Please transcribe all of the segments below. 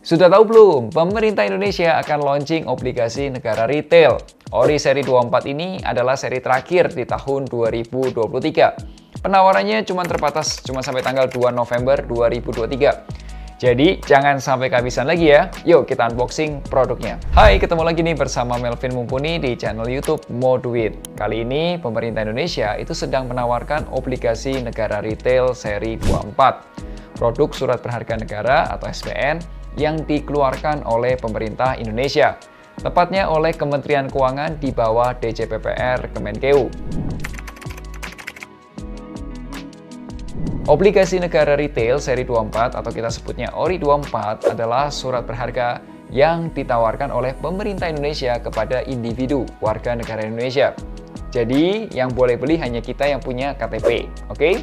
Sudah tahu belum? Pemerintah Indonesia akan launching obligasi negara retail. ORI seri 24 ini adalah seri terakhir di tahun 2023. Penawarannya cuma terbatas sampai tanggal 2 November 2023. Jadi, jangan sampai kehabisan lagi ya. Yuk, kita unboxing produknya. Hai, ketemu lagi nih bersama Melvin Mumpuni di channel YouTube Mo Duit. Kali ini, pemerintah Indonesia itu sedang menawarkan obligasi negara retail seri 24. Produk surat berharga negara atau SBN yang dikeluarkan oleh pemerintah Indonesia. Tepatnya oleh Kementerian Keuangan di bawah DJPPR Kemenkeu. Obligasi negara retail seri 24 atau kita sebutnya ORI 24 adalah surat berharga yang ditawarkan oleh pemerintah Indonesia kepada individu warga negara Indonesia. Jadi yang boleh beli hanya kita yang punya KTP, oke?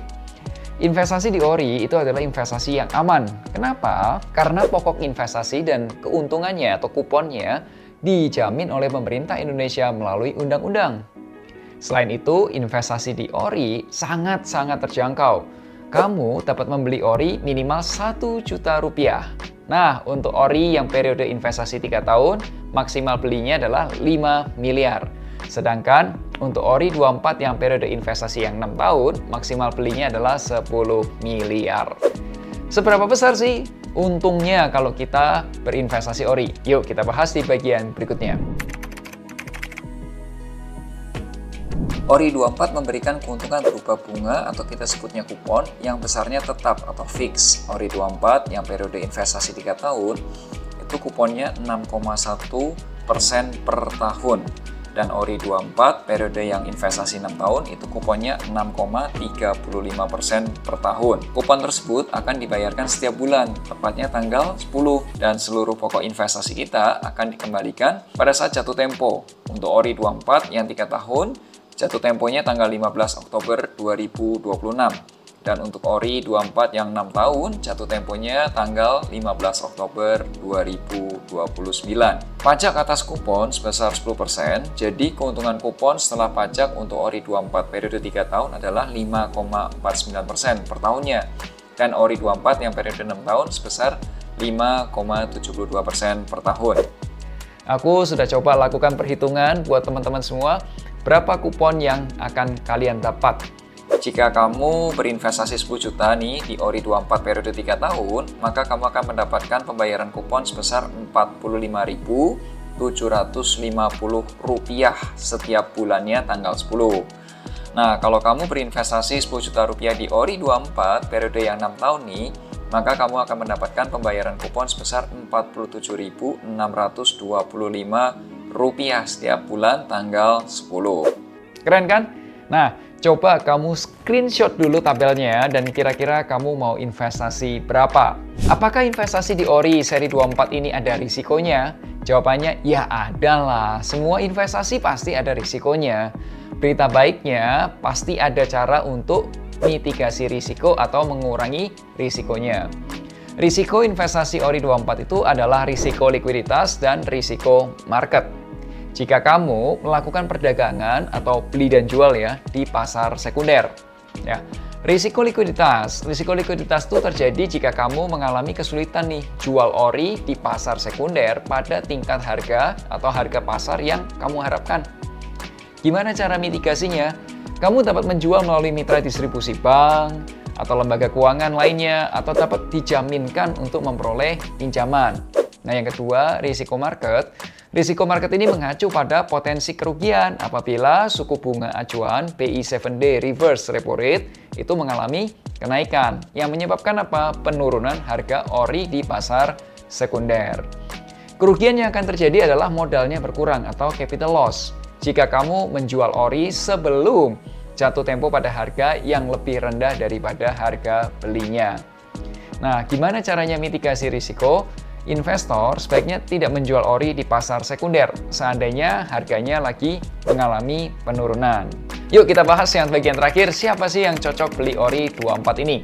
Investasi di ORI itu adalah investasi yang aman. Kenapa? Karena pokok investasi dan keuntungannya atau kuponnya dijamin oleh pemerintah Indonesia melalui undang-undang. Selain itu, investasi di ORI sangat-sangat terjangkau. Kamu dapat membeli ORI minimal 1 juta rupiah. Nah, untuk ORI yang periode investasi 3 tahun, maksimal belinya adalah 5 miliar. Sedangkan untuk ORI 24 yang periode investasi yang 6 tahun, maksimal belinya adalah 10 miliar. Seberapa besar sih untungnya kalau kita berinvestasi ORI? Yuk kita bahas di bagian berikutnya. ORI 24 memberikan keuntungan berupa bunga atau kita sebutnya kupon yang besarnya tetap atau fix. ORI 24 yang periode investasi 3 tahun itu kuponnya 6,1% per tahun. Dan ORI 24 periode yang investasi 6 tahun itu kuponnya 6,35% per tahun. Kupon tersebut akan dibayarkan setiap bulan, tepatnya tanggal 10. Dan seluruh pokok investasi kita akan dikembalikan pada saat jatuh tempo. Untuk ORI 24 yang 3 tahun, jatuh temponya tanggal 15 Oktober 2026. Dan untuk ORI 24 yang 6 tahun, jatuh temponya tanggal 15 Oktober 2029. Pajak atas kupon sebesar 10%, jadi keuntungan kupon setelah pajak untuk ORI 24 periode 3 tahun adalah 5,49% per tahunnya. Dan ORI 24 yang periode 6 tahun sebesar 5,72% per tahun. Aku sudah coba lakukan perhitungan buat teman-teman semua, berapa kupon yang akan kalian dapat. Jika kamu berinvestasi 10 juta nih di ORI 24 periode 3 tahun, maka kamu akan mendapatkan pembayaran kupon sebesar Rp45.750 setiap bulannya tanggal 10. Nah, kalau kamu berinvestasi 10 juta rupiah di ORI 24 periode yang 6 tahun nih, maka kamu akan mendapatkan pembayaran kupon sebesar Rp47.625 setiap bulan tanggal 10. Keren kan? Nah, coba kamu screenshot dulu tabelnya dan kira-kira kamu mau investasi berapa? Apakah investasi di ORI seri 24 ini ada risikonya? Jawabannya, ya ada lah. Semua investasi pasti ada risikonya. Berita baiknya, pasti ada cara untuk mitigasi risiko atau mengurangi risikonya. Risiko investasi ORI 24 itu adalah risiko likuiditas dan risiko market. Jika kamu melakukan perdagangan atau beli dan jual ya di pasar sekunder. Ya. Risiko likuiditas itu terjadi jika kamu mengalami kesulitan nih jual ORI di pasar sekunder pada tingkat harga atau harga pasar yang kamu harapkan. Gimana cara mitigasinya? Kamu dapat menjual melalui mitra distribusi bank atau lembaga keuangan lainnya, atau dapat dijaminkan untuk memperoleh pinjaman. Nah, yang kedua, risiko market. Risiko market ini mengacu pada potensi kerugian apabila suku bunga acuan BI 7-day reverse repo rate itu mengalami kenaikan yang menyebabkan apa? Penurunan harga ORI di pasar sekunder. Kerugian yang akan terjadi adalah modalnya berkurang atau capital loss jika kamu menjual ORI sebelum jatuh tempo pada harga yang lebih rendah daripada harga belinya. Nah, gimana caranya mitigasi risiko? Investor sebaiknya tidak menjual ORI di pasar sekunder seandainya harganya lagi mengalami penurunan. Yuk kita bahas yang bagian terakhir, siapa sih yang cocok beli ORI 24 ini?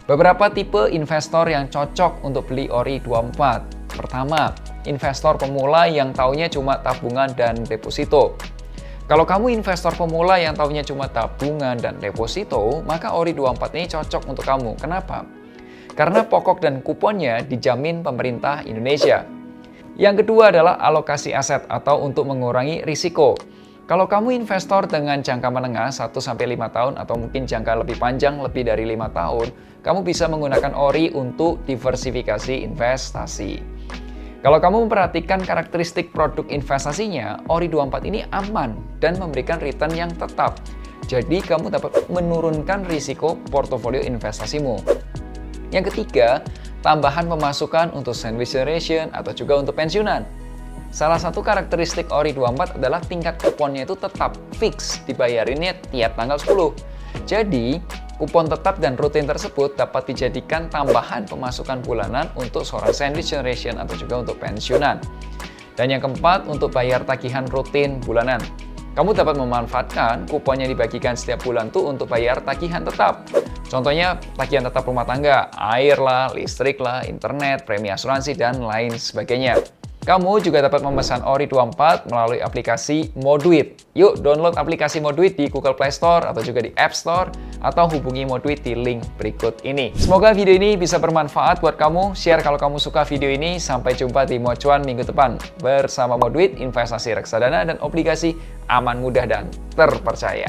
Beberapa tipe investor yang cocok untuk beli ORI 24. Pertama, investor pemula yang taunya cuma tabungan dan deposito. Kalau kamu investor pemula yang taunya cuma tabungan dan deposito, maka Ori24 ini cocok untuk kamu. Kenapa? Karena pokok dan kuponnya dijamin pemerintah Indonesia. Yang kedua adalah alokasi aset atau untuk mengurangi risiko. Kalau kamu investor dengan jangka menengah 1-5 tahun atau mungkin jangka lebih panjang lebih dari 5 tahun, kamu bisa menggunakan Ori untuk diversifikasi investasi. Kalau kamu memperhatikan karakteristik produk investasinya, Ori24 ini aman dan memberikan return yang tetap. Jadi kamu dapat menurunkan risiko portofolio investasimu. Yang ketiga, tambahan pemasukan untuk sandwich generation atau juga untuk pensiunan. Salah satu karakteristik Ori24 adalah tingkat kuponnya itu tetap fix dibayarinnya tiap tanggal 10. Jadi, kupon tetap dan rutin tersebut dapat dijadikan tambahan pemasukan bulanan untuk seorang sandwich generation atau juga untuk pensiunan. Dan yang keempat, untuk bayar tagihan rutin bulanan. Kamu dapat memanfaatkan kupon yang dibagikan setiap bulan tuh untuk bayar tagihan tetap. Contohnya, tagihan tetap rumah tangga, air lah, listrik lah, internet, premi asuransi, dan lain sebagainya. Kamu juga dapat memesan Ori24 melalui aplikasi Moduit. Yuk download aplikasi Moduit di Google Play Store atau juga di App Store atau hubungi Moduit di link berikut ini. Semoga video ini bisa bermanfaat buat kamu. Share kalau kamu suka video ini. Sampai jumpa di Mocuan minggu depan. Bersama Moduit, investasi reksadana dan obligasi aman, mudah, dan terpercaya.